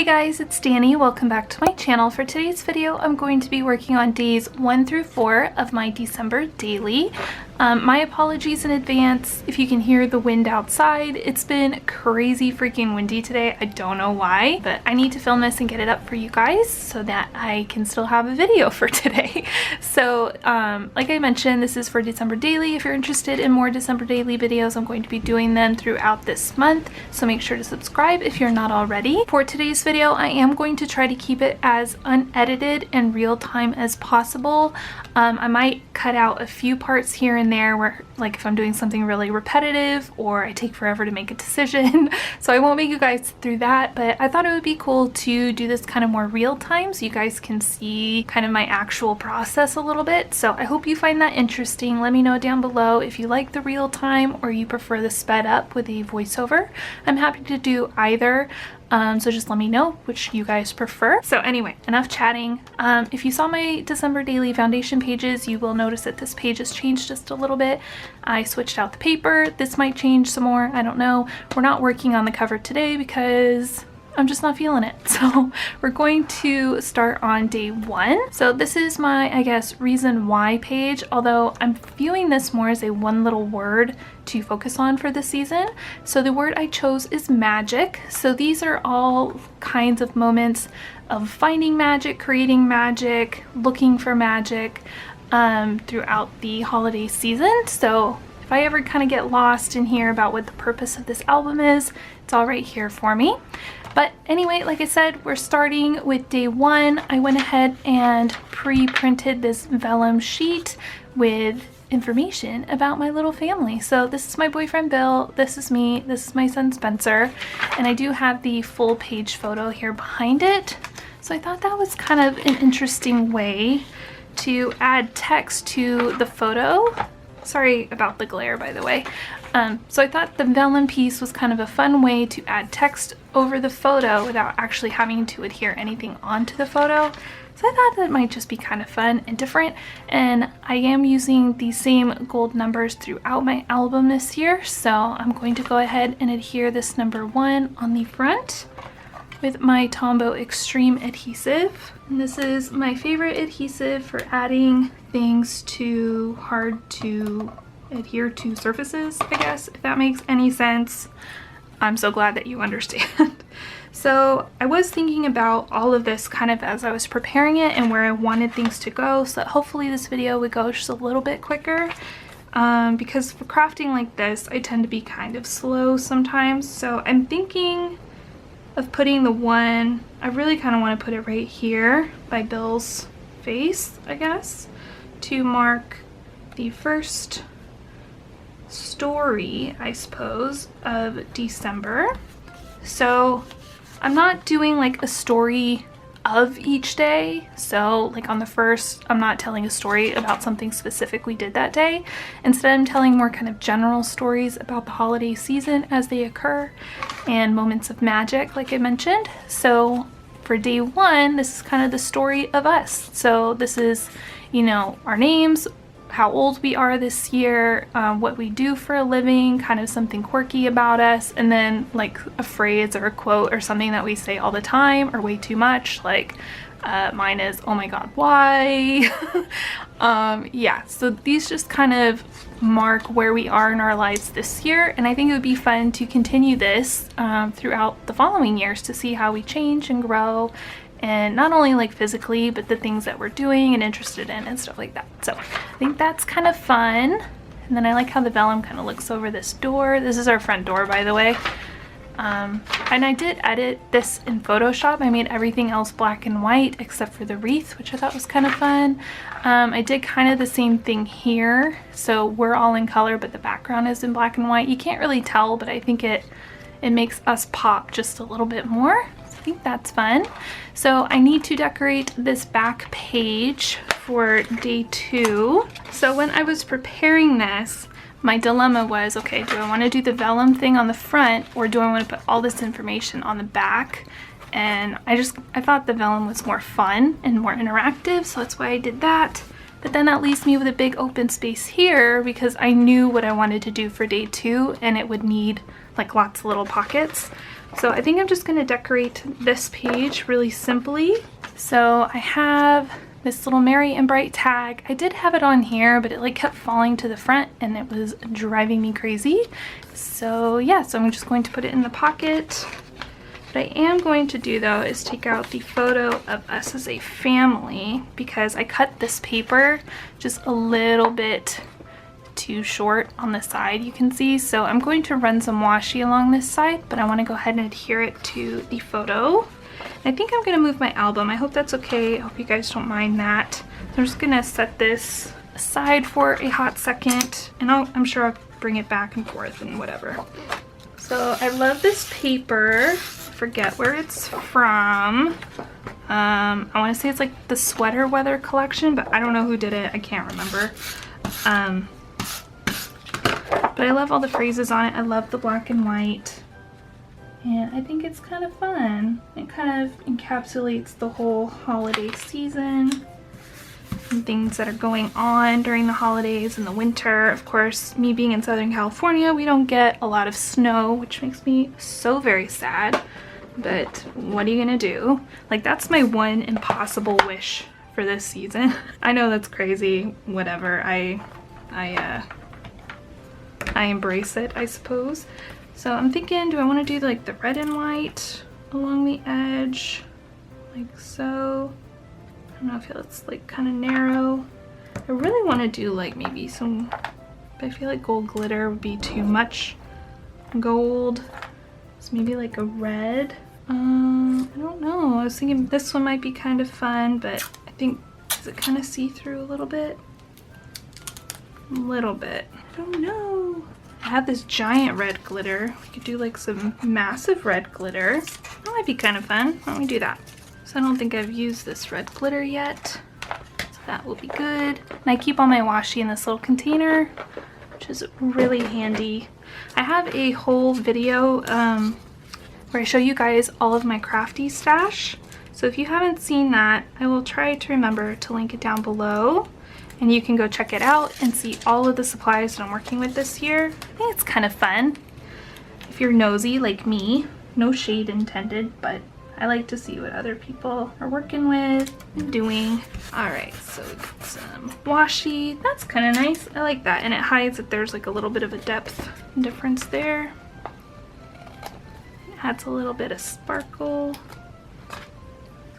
guys, it's Danny. Welcome back to my channel. For today's video, I'm going to be working on days 1 through 4 of my December daily. My apologies in advance if you can hear the wind outside. It's been crazy freaking windy today. I don't know why, but I need to film this and get it up for you guys so that I can still have a video for today. So like I mentioned, this is for December daily. If you're interested in more December daily videos, I'm going to be doing them throughout this month, so make sure to subscribe if you're not already. For today's video, I am going to try to keep it as unedited and real-time as possible. I might cut out a few parts here and there where, like, if I'm doing something really repetitive or I take forever to make a decision. So I won't make you guys through that, but I thought it would be cool to do this kind of more real-time so you guys can see kind of my actual process a little bit. So I hope you find that interesting. Let me know down below if you like the real-time or you prefer the sped up with a voiceover. I'm happy to do either. So just let me know which you guys prefer. So anyway, enough chatting. If you saw my December daily foundation pages, you will notice that this page has changed just a little bit. I switched out the paper. This might change some more. I don't know. We're not working on the cover today because I'm just not feeling it. So we're going to start on day 1. So this is my, I guess, reason why page, although I'm viewing this more as a one little word to focus on for this season. So the word I chose is magic. So these are all kinds of moments of finding magic, creating magic, looking for magic throughout the holiday season. So if I ever kind of get lost in here about what the purpose of this album is, it's all right here for me. But anyway, like I said, we're starting with day 1. I went ahead and pre-printed this vellum sheet with information about my little family. So this is my boyfriend Bill, this is me, this is my son Spencer, and I do have the full page photo here behind it. So I thought that was kind of an interesting way to add text to the photo. Sorry about the glare, by the way. So I thought the vellum piece was kind of a fun way to add text over the photo without actually having to adhere anything onto the photo. So I thought that might just be kind of fun and different. And I am using the same gold numbers throughout my album this year. So I'm going to go ahead and adhere this number 1 on the front with my Tombow Extreme adhesive. And this is my favorite adhesive for adding things to hard to adhere to surfaces, I guess, if that makes any sense. I'm so glad that you understand. So I was thinking about all of this kind of as I was preparing it and where I wanted things to go, so that hopefully this video would go just a little bit quicker. Because for crafting like this, I tend to be kind of slow sometimes. So I'm thinking of putting the one, I really kind of want to put it right here by Bill's face, I guess, to mark the first story, I suppose, of December. So I'm not doing like a story of each day. So like on the first, I'm not telling a story about something specific we did that day. Instead, I'm telling more kind of general stories about the holiday season as they occur and moments of magic, like I mentioned. So for day 1, this is kind of the story of us. So this is, you know, our names, how old we are this year, what we do for a living, kind of something quirky about us, and then like a phrase or a quote or something that we say all the time or way too much, like mine is, oh my god, why? Yeah, so these just kind of mark where we are in our lives this year, and I think it would be fun to continue this throughout the following years to see how we change and grow, and not only like physically, but the things that we're doing and interested in and stuff like that. So I think that's kind of fun. And then I like how the vellum kind of looks over this door. This is our front door, by the way. And I did edit this in Photoshop. I made everything else black and white except for the wreath, which I thought was kind of fun. I did kind of the same thing here. So we're all in color, but the background is in black and white. You can't really tell, but I think it makes us pop just a little bit more. I think that's fun. So I need to decorate this back page for day 2. So when I was preparing this, my dilemma was, okay, do I want to do the vellum thing on the front or do I want to put all this information on the back? And I thought the vellum was more fun and more interactive, so that's why I did that. But then that leaves me with a big open space here because I knew what I wanted to do for day 2 and it would need like lots of little pockets. So I think I'm just gonna decorate this page really simply. So I have this little Merry and Bright tag. I did have it on here, but it like kept falling to the front and it was driving me crazy. So yeah, so I'm just going to put it in the pocket. What I am going to do though is take out the photo of us as a family because I cut this paper just a little bit too short on the side, you can see. So I'm going to run some washi along this side, but I want to go ahead and adhere it to the photo. I think I'm gonna move my album. I hope that's okay. I hope you guys don't mind that. So I'm just gonna set this aside for a hot second, and I'm sure I'll bring it back and forth and whatever. So I love this paper. I forget where it's from. I want to say it's like the Sweater Weather collection, but I don't know who did it. I can't remember. But I love all the phrases on it. I love the black and white. And I think it's kind of fun. It kind of encapsulates the whole holiday season and things that are going on during the holidays and the winter. Of course, me being in Southern California, we don't get a lot of snow, which makes me so very sad. But what are you gonna do? Like, that's my one impossible wish for this season. I know that's crazy. Whatever. I embrace it, I suppose. So I'm thinking, do I want to do like the red and white along the edge, like so? I don't know, I feel it's like kind of narrow. I really want to do like maybe some, but I feel like gold glitter would be too much gold. So maybe like a red. I don't know. I was thinking this one might be kind of fun, but I think, does it kind of see through a little bit? A little bit. I don't know. I have this giant red glitter. We could do like some massive red glitter. That might be kind of fun. Why don't we do that? So I don't think I've used this red glitter yet. So that will be good. And I keep all my washi in this little container, which is really handy. I have a whole video where I show you guys all of my crafty stash. So if you haven't seen that, I will try to remember to link it down below. And you can go check it out and see all of the supplies that I'm working with this year. I think it's kind of fun. If you're nosy like me, no shade intended, but I like to see what other people are working with and doing. All right, so we got some washi. That's kind of nice. I like that. And it hides that there's like a little bit of a depth difference there. It adds a little bit of sparkle.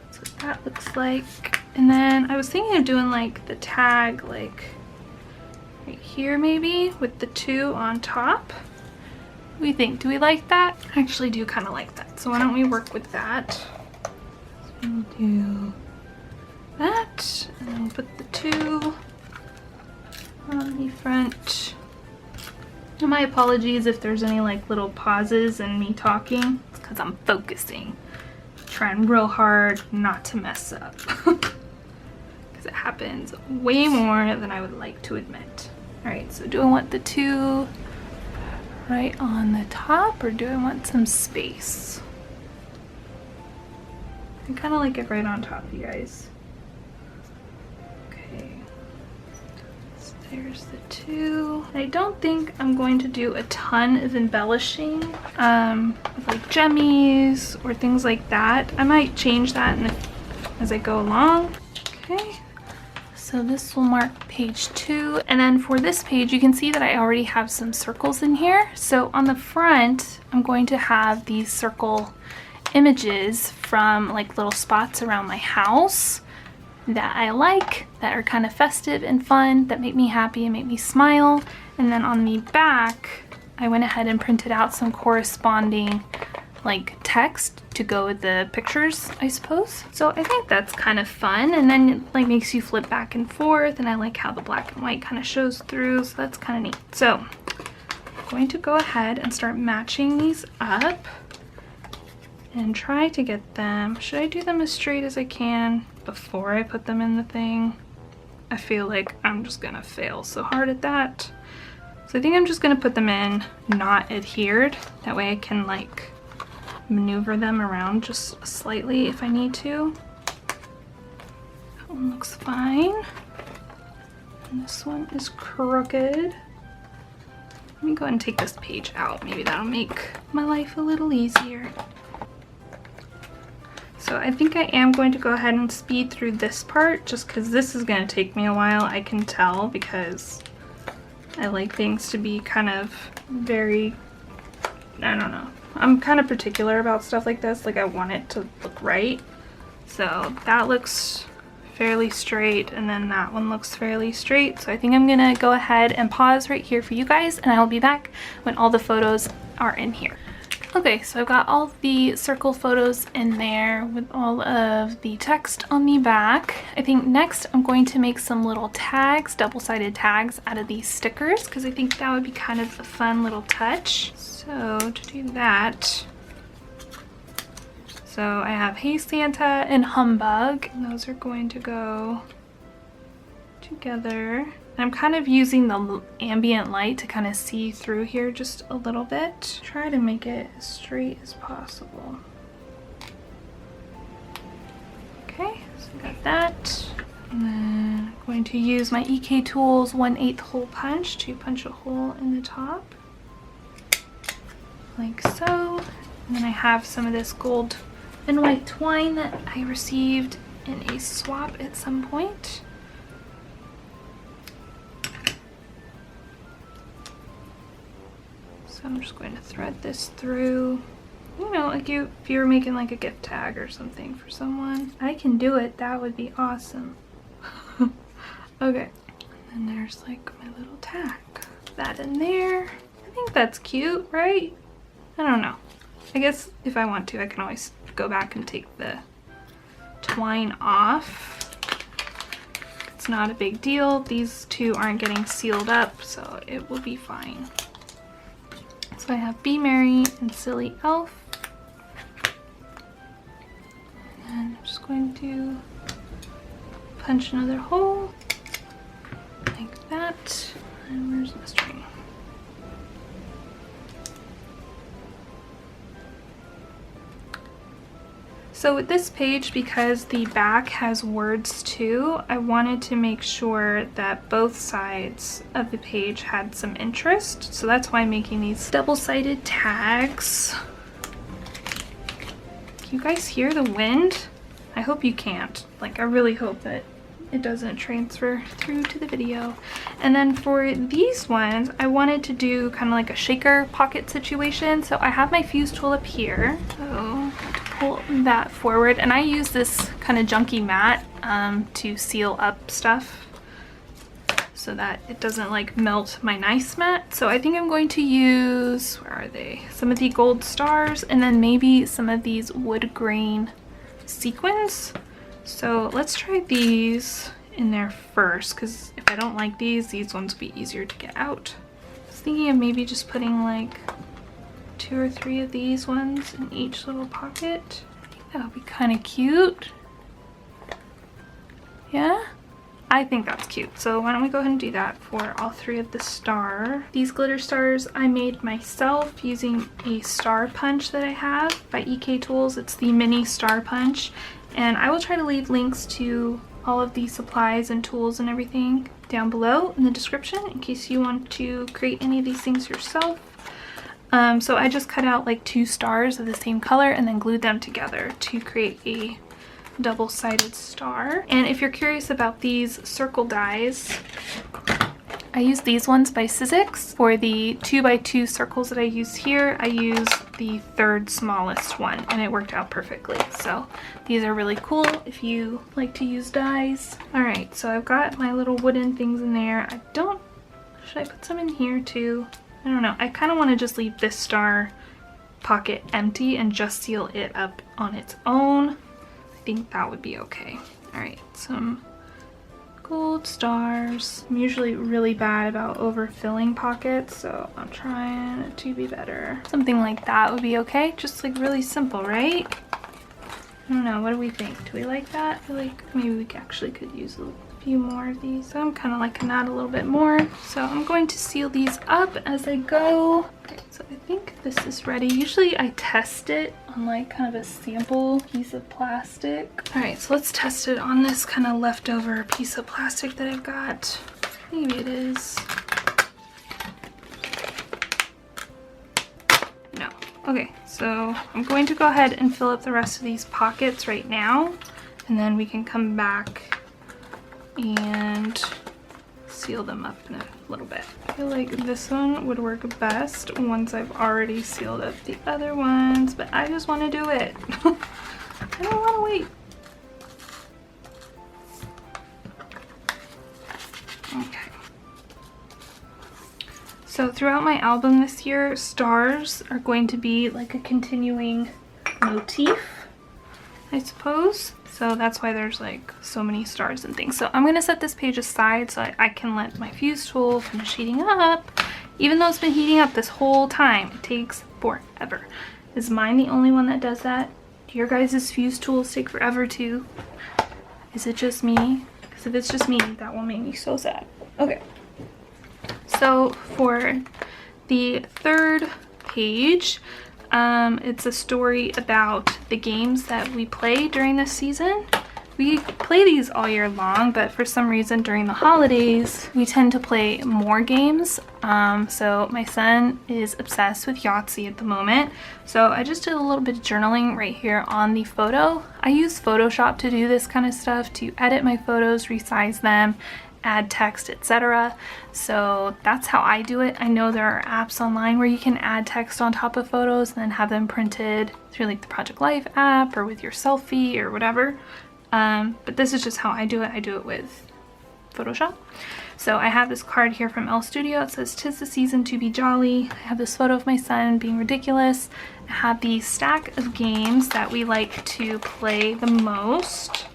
That's what that looks like. And then I was thinking of doing like the tag like right here maybe with the 2 on top. What do you think? Do we like that? I actually do kind of like that. So why don't we work with that? So we'll do that and then we'll put the 2 on the front. And my apologies if there's any like little pauses in me talking. It's because I'm focusing. Trying real hard not to mess up. It happens way more than I would like to admit. All right, so do I want the 2 right on the top or do I want some space? I kind of like it right on top, you guys. Okay, so there's the 2. I don't think I'm going to do a ton of embellishing with like jemmies or things like that. I might change that as I go along. Okay. So this will mark page 2. And then for this page, you can see that I already have some circles in here. So on the front, I'm going to have these circle images from like little spots around my house that I like, that are kind of festive and fun, that make me happy and make me smile. And then on the back, I went ahead and printed out some corresponding like text to go with the pictures, I suppose. So I think that's kind of fun, and then it like makes you flip back and forth, and I like how the black and white kind of shows through, so that's kind of neat. So I'm going to go ahead and start matching these up and try to get them, should I do them as straight as I can before I put them in the thing? I feel like I'm just gonna fail so hard at that. So I think I'm just gonna put them in not adhered, that way I can like maneuver them around just slightly if I need to. That one looks fine. And this one is crooked. Let me go ahead and take this page out. Maybe that'll make my life a little easier. So I think I am going to go ahead and speed through this part just because this is going to take me a while. I can tell because I like things to be kind of very, I don't know. I'm kind of particular about stuff like this. Like I want it to look right. So that looks fairly straight and then that one looks fairly straight. So I think I'm gonna go ahead and pause right here for you guys and I'll be back when all the photos are in here. Okay, so I've got all the circle photos in there with all of the text on the back. I think next I'm going to make some little tags, double-sided tags out of these stickers because I think that would be kind of a fun little touch. So to do that, so I have Hey Santa and Humbug, and those are going to go together. And I'm kind of using the ambient light to kind of see through here just a little bit. Try to make it as straight as possible. Okay, so I got that. And then I'm going to use my EK Tools 1/8 hole punch to punch a hole in the top. Like so. And then I have some of this gold and white twine that I received in a swap at some point. So I'm just going to thread this through, you know, like if you were making like a gift tag or something for someone. I can do it, that would be awesome. Okay, and then there's like my little tag. That in there. I think that's cute, right? I don't know. I guess if I want to, I can always go back and take the twine off. It's not a big deal. These two aren't getting sealed up, so it will be fine. So I have Be Merry and Silly Elf. And I'm just going to punch another hole like that. And where's my string? So with this page, because the back has words too, I wanted to make sure that both sides of the page had some interest. So that's why I'm making these double-sided tags. Can you guys hear the wind? I hope you can't. Like, I really hope that it doesn't transfer through to the video. And then for these ones, I wanted to do kind of like a shaker pocket situation. So I have my fuse tool up here. So pull that forward, and I use this kind of junky mat to seal up stuff so that it doesn't like melt my nice mat. So I think I'm going to use, where are they? Some of the gold stars and then maybe some of these wood grain sequins. So let's try these in there first, because if I don't like these ones will be easier to get out. I was thinking of maybe just putting like 2 or 3 of these ones in each little pocket. I think that would be kind of cute. Yeah? I think that's cute. So why don't we go ahead and do that for all 3 of the star. These glitter stars I made myself using a star punch that I have by EK Tools. It's the mini star punch. And I will try to leave links to all of the supplies and tools and everything down below in the description in case you want to create any of these things yourself. So I just cut out like 2 stars of the same color and then glued them together to create a double-sided star. And if you're curious about these circle dies, I use these ones by Sizzix. For the 2x2 circles that I use here, I use the 3rd smallest one and it worked out perfectly. So these are really cool if you like to use dies. All right, so I've got my little wooden things in there. Should I put some in here too? I don't know. I kind of want to just leave this star pocket empty and just seal it up on its own. I think that would be okay. All right, some gold stars. I'm usually really bad about overfilling pockets, so I'm trying to be better. Something like that would be okay. Just like really simple, right? I don't know. What do we think? Do we like that? I feel like maybe we actually could use a few more of these. So I'm kind of liking that a little bit more. So I'm going to seal these up as I go. Okay, so I think this is ready. Usually I test it on like kind of a sample piece of plastic. All right, so let's test it on this kind of leftover piece of plastic that I've got. Maybe it is. Okay, so I'm going to go ahead and fill up the rest of these pockets right now, and then we can come back and seal them up in a little bit. I feel like this one would work best once I've already sealed up the other ones, but I just want to do it. I don't want to wait. Okay. So throughout my album this year, stars are going to be like a continuing motif, I suppose. So that's why there's like so many stars and things. So I'm going to set this page aside so I can let my fuse tool finish heating up. Even though it's been heating up this whole time, it takes forever. Is mine the only one that does that? Do your guys' fuse tools take forever too? Is it just me? Because if it's just me, that will make me so sad. Okay. So for the third page, it's a story about the games that we play during this season. We play these all year long, but for some reason during the holidays, we tend to play more games. So my son is obsessed with Yahtzee at the moment. So I just did a little bit of journaling right here on the photo. I use Photoshop to do this kind of stuff, to edit my photos, resize them, add text, etc. So that's how I do it. I know there are apps online where you can add text on top of photos and then have them printed through like the Project Life app or with your selfie or whatever. But this is just how I do it. I do it with Photoshop. So I have this card here from Elle Studio. It says, "'Tis the season to be jolly." I have this photo of my son being ridiculous. I have the stack of games that we like to play the most.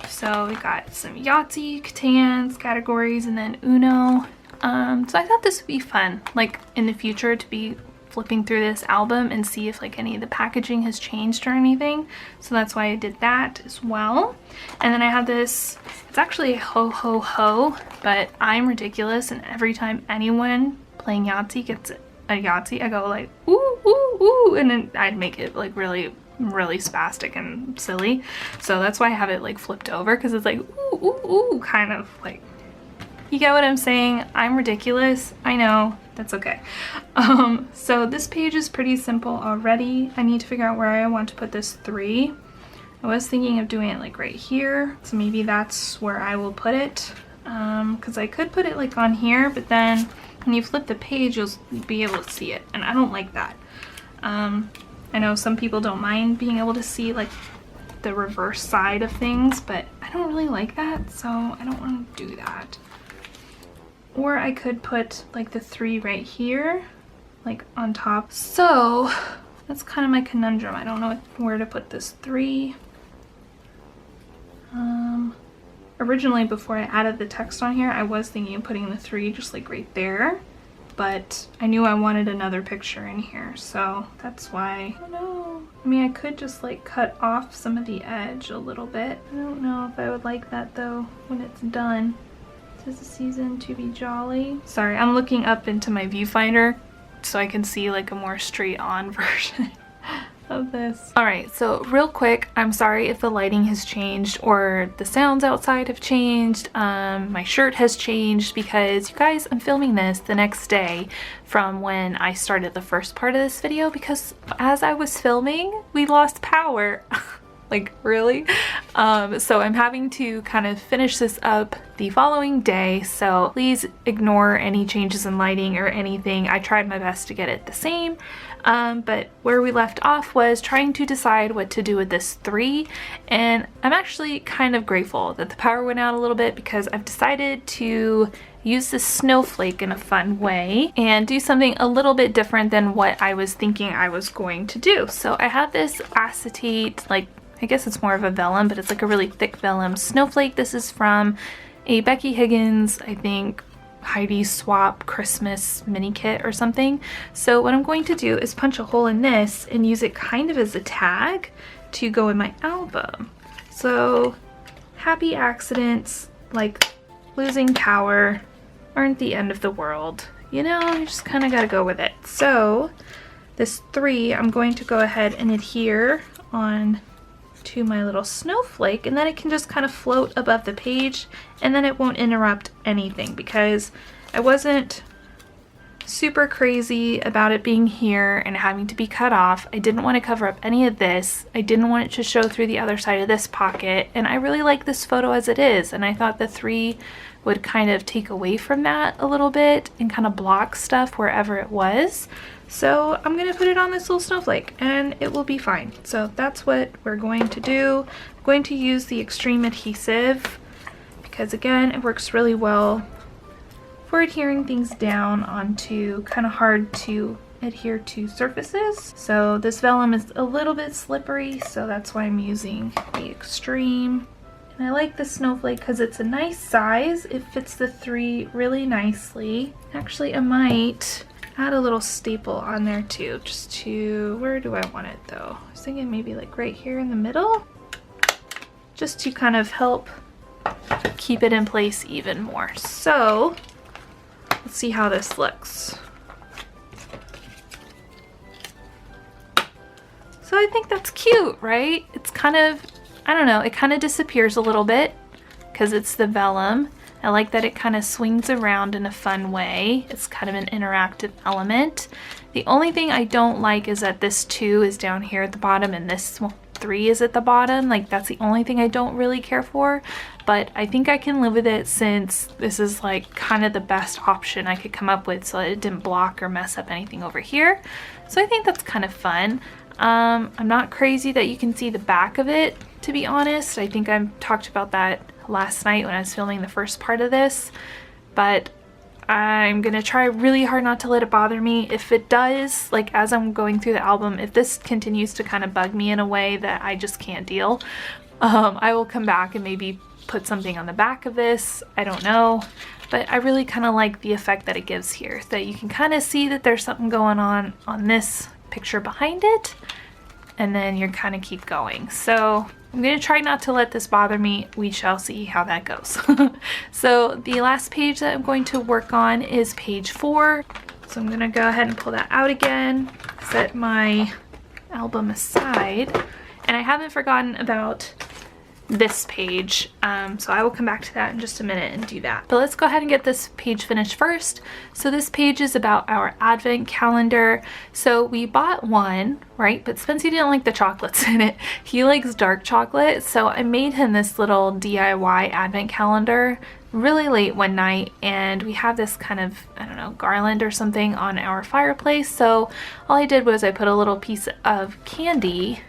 So we got some Yahtzee, Catans, categories, and then Uno. So I thought this would be fun, like in the future, to be flipping through this album and see if like any of the packaging has changed or anything. So that's why I did that as well. And then I have this, it's actually a ho ho ho, but I'm ridiculous, and every time anyone playing Yahtzee gets a Yahtzee, I go like ooh ooh ooh, and then I'd make it like really spastic and silly. So that's why I have it like flipped over, because it's like ooh ooh ooh, kind of like, you get what I'm saying? I'm ridiculous, I know, that's okay. So this page is pretty simple already. I need to figure out where I want to put this 3. I was thinking of doing it like right here, so maybe that's where I will put it, because I could put it like on here, but then when you flip the page you'll be able to see it, and I don't like that. I know some people don't mind being able to see like the reverse side of things, but I don't really like that, so I don't want to do that. Or I could put like the 3 right here, like on top. So that's kind of my conundrum. I don't know where to put this 3. Originally, before I added the text on here, I was thinking of putting the 3 just like right there, but I knew I wanted another picture in here, so that's why. I don't know. I mean, I could just like cut off some of the edge a little bit. I don't know if I would like that though when it's done. "'Tis the season to be jolly." Sorry, I'm looking up into my viewfinder so I can see like a more straight on version of this. Alright, so real quick, I'm sorry if the lighting has changed or the sounds outside have changed. My shirt has changed because, you guys, I'm filming this the next day from when I started the first part of this video, because as I was filming, we lost power. Like, really? So I'm having to kind of finish this up the following day, so please ignore any changes in lighting or anything. I tried my best to get it the same, but where we left off was trying to decide what to do with this 3, and I'm actually kind of grateful that the power went out a little bit, because I've decided to use this snowflake in a fun way and do something a little bit different than what I was thinking I was going to do. So I have this acetate, like, I guess it's more of a vellum, but it's like a really thick vellum snowflake. This is from a Becky Higgins, I think, Heidi Swap Christmas mini kit or something. So what I'm going to do is punch a hole in this and use it kind of as a tag to go in my album. So happy accidents, like losing power, aren't the end of the world. You know, you just kind of got to go with it. So this 3, I'm going to go ahead and adhere on to my little snowflake, and then it can just kind of float above the page, and then it won't interrupt anything, because I wasn't super crazy about it being here and having to be cut off. I didn't want to cover up any of this. I didn't want it to show through the other side of this pocket, and I really like this photo as it is, and I thought the 3 would kind of take away from that a little bit and kind of block stuff wherever it was. So I'm gonna put it on this little snowflake and it will be fine. So that's what we're going to do. I'm going to use the extreme adhesive because again, it works really well for adhering things down onto kind of hard to adhere to surfaces. So this vellum is a little bit slippery, so that's why I'm using the extreme. And I like the snowflake because it's a nice size. It fits the 3 really nicely. Actually, I might add a little staple on there too, just to, where do I want it though? I was thinking maybe like right here in the middle, just to kind of help keep it in place even more. So let's see how this looks. So I think that's cute, right? It's kind of, I don't know, it kind of disappears a little bit because it's the vellum. I like that it kind of swings around in a fun way. It's kind of an interactive element. The only thing I don't like is that this 2 is down here at the bottom and this 3 is at the bottom. Like, that's the only thing I don't really care for, but I think I can live with it since this is like kind of the best option I could come up with so that it didn't block or mess up anything over here. So I think that's kind of fun. I'm not crazy that you can see the back of it, to be honest. I think I talked about that last night when I was filming the first part of this, but I'm gonna try really hard not to let it bother me. If it does, like as I'm going through the album, if this continues to kind of bug me in a way that I just can't deal, I will come back and maybe put something on the back of this. I don't know, but I really kind of like the effect that it gives here, that you can kind of see that there's something going on this picture behind it, and then you're kind of keep going. So I'm going to try not to let this bother me. We shall see how that goes. So the last page that I'm going to work on is page 4. So I'm going to go ahead and pull that out again, set my album aside, and I haven't forgotten about this page, so I will come back to that in just a minute and do that. But let's go ahead and get this page finished first. So this page is about our advent calendar. So we bought one, right? But Spencer didn't like the chocolates in it. He likes dark chocolate, so I made him this little DIY advent calendar really late one night, and we have this kind of, I don't know, garland or something on our fireplace. So all I did was I put a little piece of candy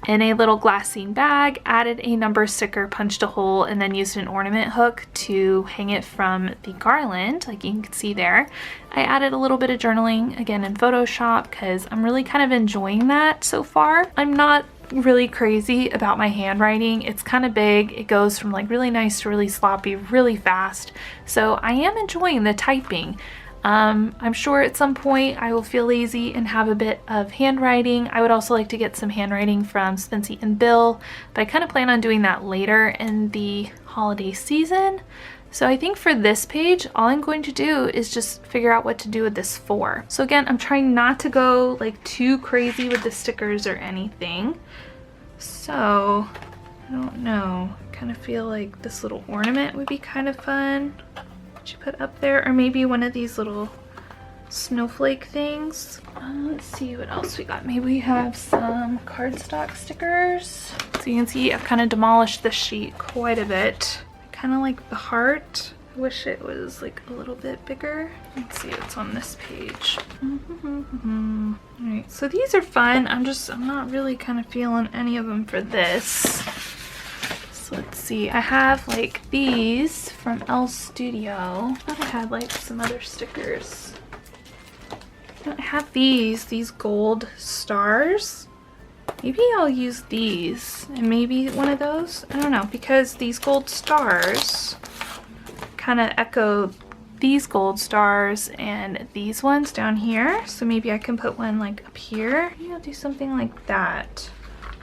in a little glassine bag, added a number sticker, punched a hole, and then used an ornament hook to hang it from the garland, like you can see there. I added a little bit of journaling, again in Photoshop, because I'm really kind of enjoying that so far. I'm not really crazy about my handwriting. It's kind of big. It goes from like really nice to really sloppy really fast. So I am enjoying the typing. I'm sure at some point I will feel lazy and have a bit of handwriting. I would also like to get some handwriting from Spency and Bill, but I kind of plan on doing that later in the holiday season. So I think for this page, all I'm going to do is just figure out what to do with this 4. So again, I'm trying not to go like too crazy with the stickers or anything. So I don't know, I kind of feel like this little ornament would be kind of fun you put up there, or maybe one of these little snowflake things. Let's see what else we got. Maybe we have some cardstock stickers. So you can see I've kind of demolished this sheet quite a bit. I kind of like the heart. I wish it was like a little bit bigger. Let's see what's on this page. Alright, so these are fun. I'm not really kind of feeling any of them for this. So let's see, I have like these from Elle's Studio. I thought I had like some other stickers. I have these gold stars. Maybe I'll use these and maybe one of those. I don't know, because these gold stars kind of echo these gold stars and these ones down here. So maybe I can put one like up here. Maybe I'll do something like that.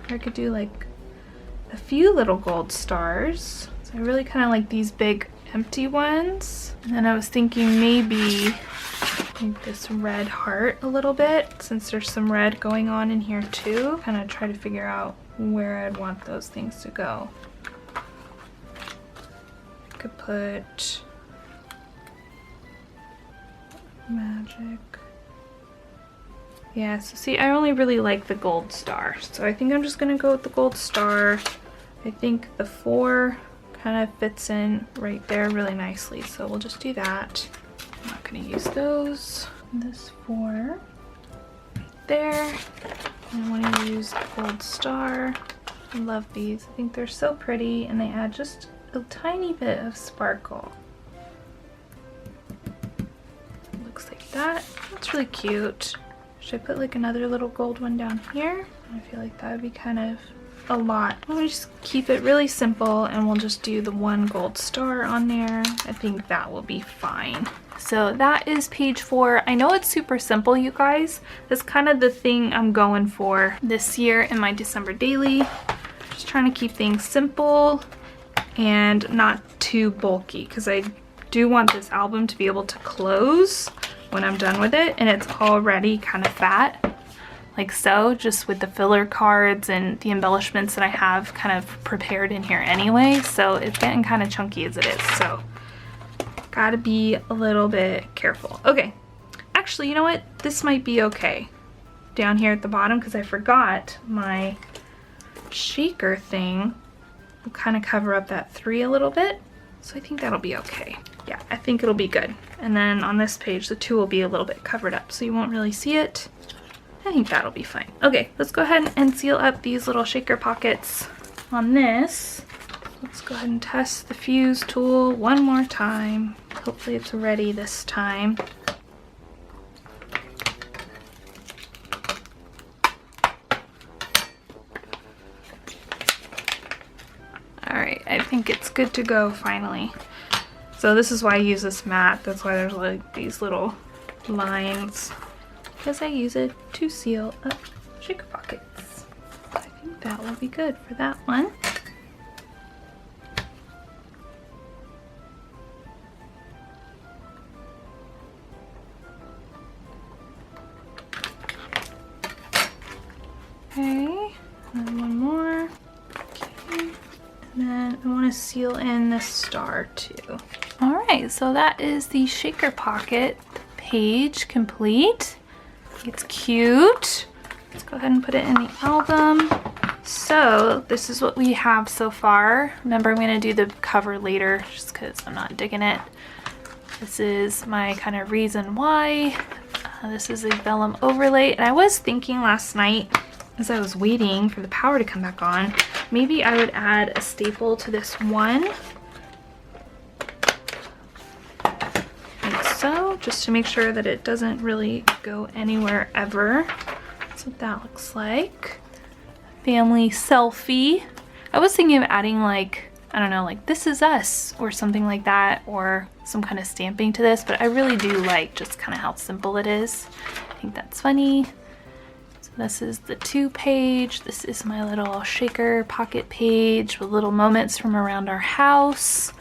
Or I could do like a few little gold stars. So I really kind of like these big empty ones. And then I was thinking maybe make this red heart a little bit, since there's some red going on in here too. Kind of try to figure out where I'd want those things to go. I could put Magic. Yeah, so see, I only really like the gold star, so I think I'm just gonna go with the gold star. I think the 4 kind of fits in right there really nicely, so we'll just do that. I'm not gonna use those. This 4 right there. And I want to use the gold star. I love these. I think they're so pretty, and they add just a tiny bit of sparkle. Looks like that. That's really cute. Should I put like another little gold one down here? I feel like that would be kind of a lot. Why don't we just keep it really simple and we'll just do the 1 gold star on there. I think that will be fine. So that is page 4. I know it's super simple, you guys. That's kind of the thing I'm going for this year in my December daily. Just trying to keep things simple and not too bulky, because I do want this album to be able to close when I'm done with it, and it's already kind of fat, like so, just with the filler cards and the embellishments that I have kind of prepared in here anyway, so it's getting kind of chunky as it is, so gotta be a little bit careful. Okay, actually, you know what? This might be okay down here at the bottom, because I forgot my shaker thing will kind of cover up that 3 a little bit, so I think that'll be okay. Yeah, I think it'll be good. And then on this page, the 2 will be a little bit covered up, so you won't really see it. I think that'll be fine. Okay, let's go ahead and seal up these little shaker pockets on this. Let's go ahead and test the fuse tool one more time. Hopefully it's ready this time. Alright, I think it's good to go finally. So this is why I use this mat. That's why there's like these little lines, because I use it to seal up shaker pockets. I think that will be good for that one. Okay, and then one more. Okay, and then I want to seal in this star too. Alright, so that is the shaker pocket page complete. It's cute. Let's go ahead and put it in the album. So this is what we have so far. Remember, I'm going to do the cover later just because I'm not digging it. This is my kind of reason why. This is a vellum overlay, and I was thinking last night as I was waiting for the power to come back on, maybe I would add a staple to this one, like so, just to make sure that it doesn't really go anywhere ever. That's what that looks like. Family selfie. I was thinking of adding like, I don't know, like "This is us" or something like that, or some kind of stamping to this, but I really do like just kind of how simple it is. I think that's funny. So this is the 2 page. This is my little shaker pocket page with little moments from around our house,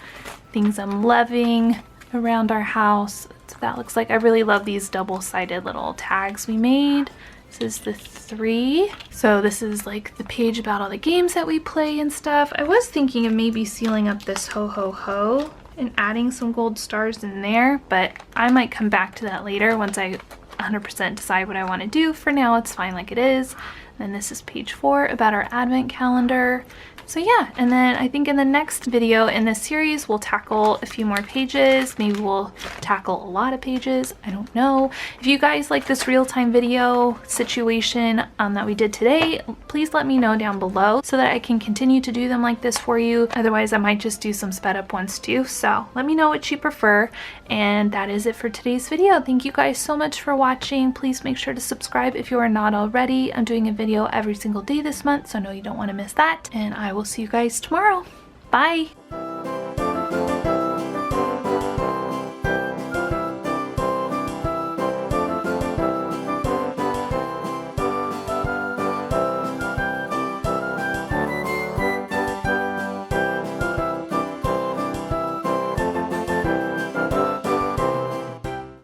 things I'm loving around our house. So that looks like, I really love these double-sided little tags we made. This is the 3. So this is like the page about all the games that we play and stuff. I was thinking of maybe sealing up this ho ho ho and adding some gold stars in there, but I might come back to that later once I 100% decide what I want to do. For now, it's fine like it is. And this is page 4 about our advent calendar. So yeah, and then I think in the next video in this series, we'll tackle a few more pages. Maybe we'll tackle a lot of pages. I don't know. If you guys like this real-time video situation that we did today, please let me know down below so that I can continue to do them like this for you. Otherwise, I might just do some sped up ones too. So let me know what you prefer. And that is it for today's video. Thank you guys so much for watching. Please make sure to subscribe if you are not already. I'm doing a video every single day this month, so I know you don't want to miss that. And I will see you guys tomorrow. Bye!